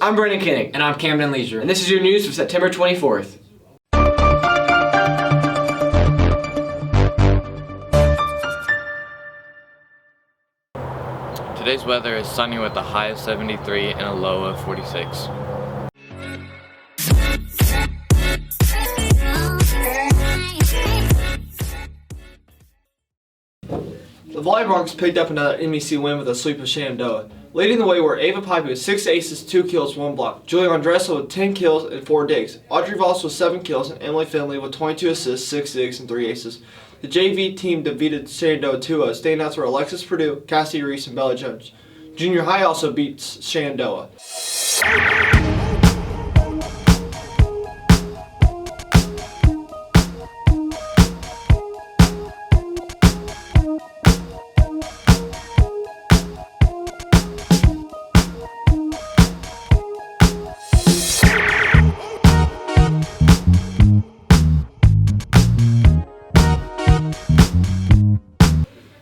I'm Brendan Kinnick. And I'm Camden Leisure. And this is your news for September 24th. Today's weather is sunny with a high of 73 and a low of 46. The Volley Broncos picked up another MEC win with a sweep of Shenandoah. Leading the way were Ava Pipe with 6 aces, 2 kills, 1 block, Julie Andressa with 10 kills and 4 digs, Audrey Voss with 7 kills, and Emily Finley with 22 assists, 6 digs, and 3 aces. The JV team defeated Shenandoah 2-0. Standouts were Alexis Purdue, Cassie Reese, and Bella Jones. Junior High also beats Shenandoah.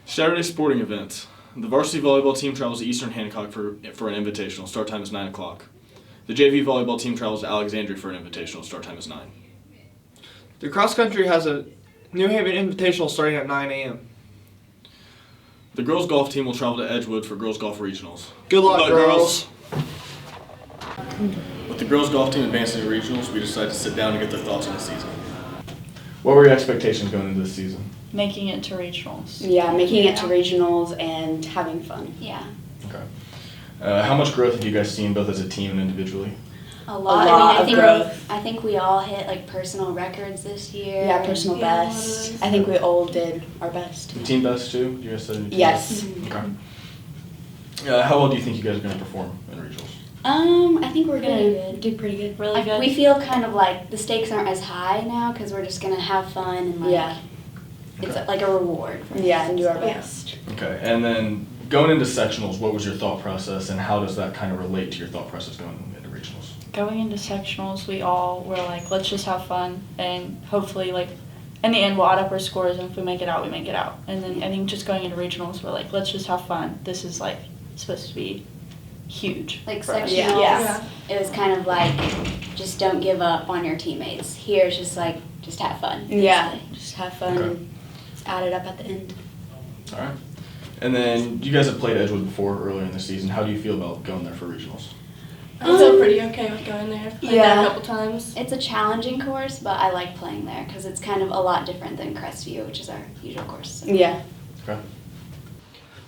Saturday sporting events. The varsity volleyball team travels to Eastern Hancock for an invitational. Start time is 9 o'clock. The JV volleyball team travels to Alexandria for an invitational. Start time is 9. The cross country has a New Haven invitational starting at 9 a.m. The girls golf team will travel to Edgewood for girls golf regionals. Good luck, girls. With the girls golf team advancing to regionals, we decided to sit down and get their thoughts on the season. What were your expectations going into this season? Making it to regionals. Yeah, making it to regionals and having fun. Yeah. Okay. How much growth have you guys seen both as a team and individually? A lot of growth. I think we all hit like personal records this year. Yeah, personal best. I think we all did our best. The team best too? You guys said in Yes. Okay. How well do you think you guys are going to perform in regionals? I think we're gonna do pretty good. Really good. We feel kind of like the stakes aren't as high now because we're just gonna have fun and like it's like a reward. For us. And do our best. Okay. And then going into sectionals, what was your thought process, and how does that kind of relate to your thought process going into regionals? Going into sectionals, we all were like, let's just have fun, and hopefully, like, in the end, we'll add up our scores, and if we make it out, we make it out. And then I think just going into regionals, we're like, let's just have fun. This is like supposed to be huge. Like for us. sectionals, it was kind of like just don't give up on your teammates. Here it's just like just have fun. Yeah, just have fun Okay. and add it up at the end. All right. And then you guys have played Edgewood before earlier in the season. How do you feel about going there for regionals? I feel pretty okay with going there. I've played there a couple times. It's a challenging course, but I like playing there because it's kind of a lot different than Crestview, which is our usual course. So. Yeah. Okay.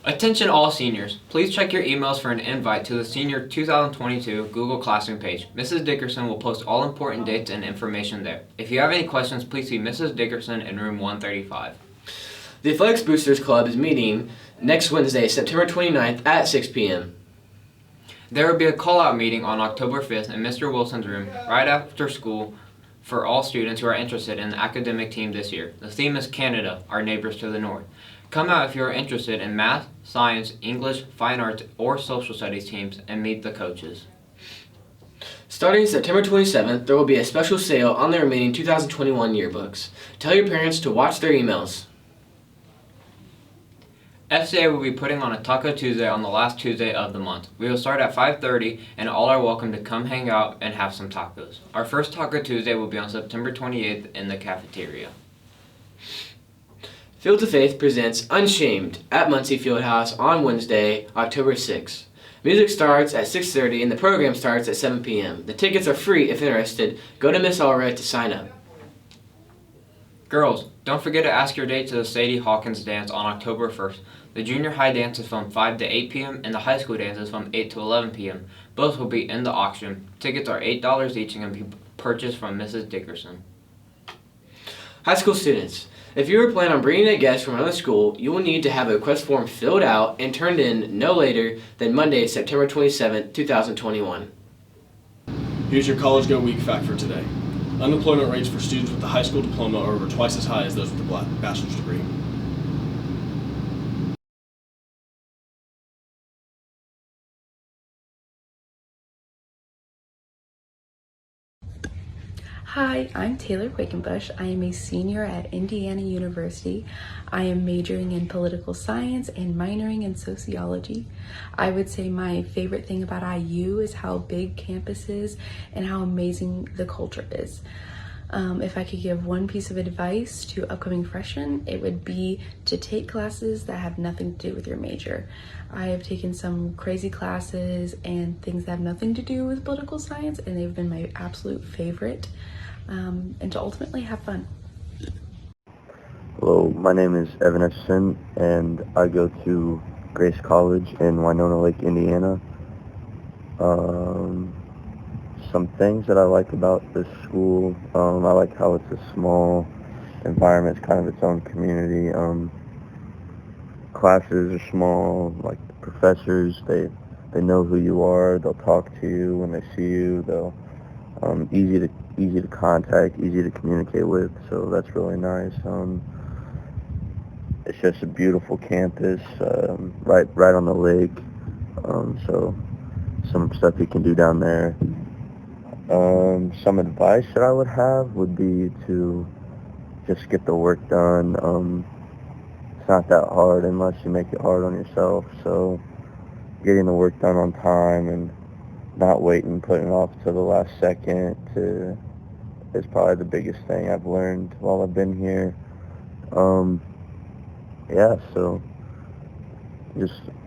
Attention all seniors. Please check your emails for an invite to the Senior 2022 Google Classroom page. Mrs. Dickerson will post all important dates and information there. If you have any questions, please see Mrs. Dickerson in room 135. The Athletics Boosters Club is meeting next Wednesday, September 29th at 6 p.m. There will be a call-out meeting on October 5th in Mr. Wilson's room right after school for all students who are interested in the academic team this year. The theme is Canada, our neighbors to the north. Come out if you are interested in math, science, English, fine arts, or social studies teams and meet the coaches. Starting September 27th, there will be a special sale on the remaining 2021 yearbooks. Tell your parents to watch their emails. FCA will be putting on a Taco Tuesday on the last Tuesday of the month. We will start at 5:30 and all are welcome to come hang out and have some tacos. Our first Taco Tuesday will be on September 28th in the cafeteria. Fields of Faith presents Unshamed at Muncie Fieldhouse on Wednesday, October 6th. Music starts at 6:30 and the program starts at 7 p.m. The tickets are free if interested. Go to Miss Allred to sign up. Girls, don't forget to ask your date to the Sadie Hawkins dance on October 1st. The junior high dance is from 5 to 8 p.m. and the high school dance is from 8 to 11 p.m. Both will be in the auction. Tickets are $8 each and can be purchased from Mrs. Dickerson. High school students, if you are planning on bringing a guest from another school, you will need to have a request form filled out and turned in no later than Monday, September 27th, 2021. Here's your College Go Week fact for today. Unemployment rates for students with a high school diploma are over twice as high as those with a bachelor's degree. Hi, I'm Taylor Quakenbush. I am a senior at Indiana University. I am majoring in political science and minoring in sociology. I would say my favorite thing about IU is how big campus is and how amazing the culture is. If I could give one piece of advice to upcoming freshmen, it would be to take classes that have nothing to do with your major. I have taken some crazy classes and things that have nothing to do with political science, and they've been my absolute favorite, and to ultimately have fun. Hello, my name is Evan Etchison, and I go to Grace College in Winona Lake, Indiana. Some things that I like about this school, I like how it's a small environment, it's kind of its own community. Classes are small, like the professors, they know who you are, they'll talk to you when they see you, they'll easy to contact, easy to communicate with, so that's really nice. It's just a beautiful campus, right on the lake, so some stuff you can do down there. Some advice that I would have would be to just get the work done. It's not that hard unless you make it hard on yourself, so getting the work done on time and not waiting, putting it off to the last second is probably the biggest thing I've learned while I've been here. Yeah, so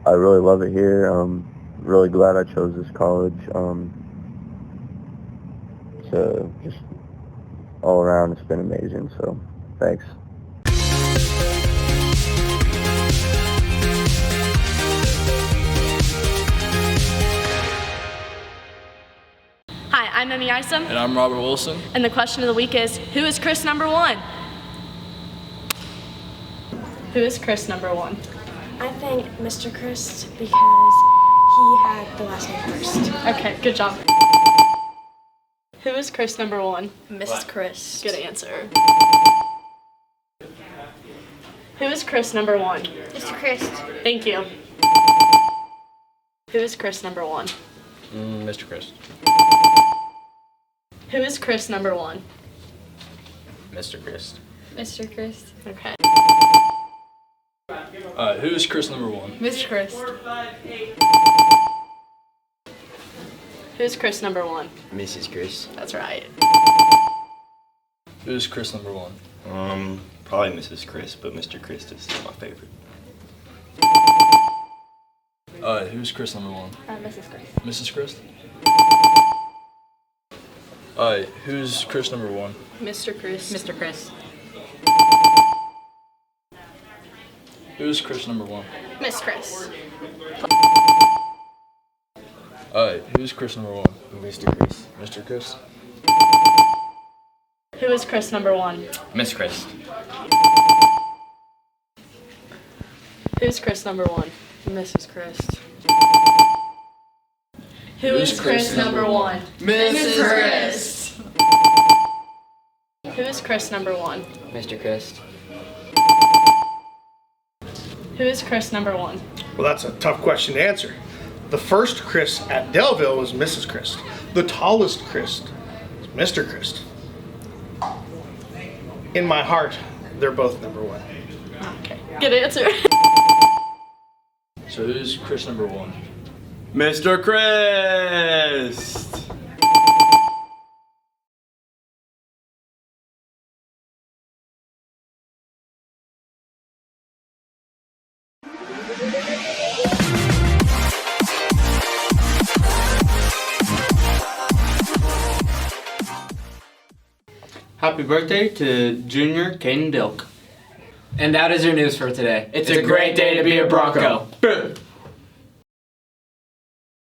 I really love it here. Really glad I chose this college. So just all around, it's been amazing, so thanks. Hi, I'm Emmy Isom. And I'm Robert Wilson. And the question of the week is, who is Chris number 1? Who is Chris number 1? I think Mr. Chris because he had the last name first. Okay, good job. Who is Chris number 1? Mrs. Chris. Good answer. Who is Chris number 1? Mr. Chris. Thank you. Who is Chris number 1? Mr. Chris. Who is Chris number 1? Mr. Chris. Mr. Chris. Okay. Who is Chris number 1? Mr. Chris. Who's Chris number 1? Mrs. Chris. That's right. Who is Chris number 1? Probably Mrs. Chris, but Mr. Chris is still my favorite. Who's Chris number 1? Mrs. Chris. Mrs. Chris? Who's Chris number 1? Mr. Chris. Mr. Chris. Who's Chris number 1? Miss Chris. Who's Chris number 1? Mr. Chris. Mr. Chris? Who is Chris number 1? Miss Chris. Who's Chris number 1? Mrs. Chris. Who is Chris number 1? Mrs. Chris. Who is Chris number 1? Mr. Chris. Who is Chris number 1? Well, that's a tough question to answer. The first Chris at Daleville was Mrs. Chris. The tallest Chris is Mr. Chris. In my heart, they're both number 1. Okay, good answer. So who's Chris number 1? Mr. Chris! Happy birthday to Junior Caden Dilk. And that is your news for today. It's a great day to be a Bronco.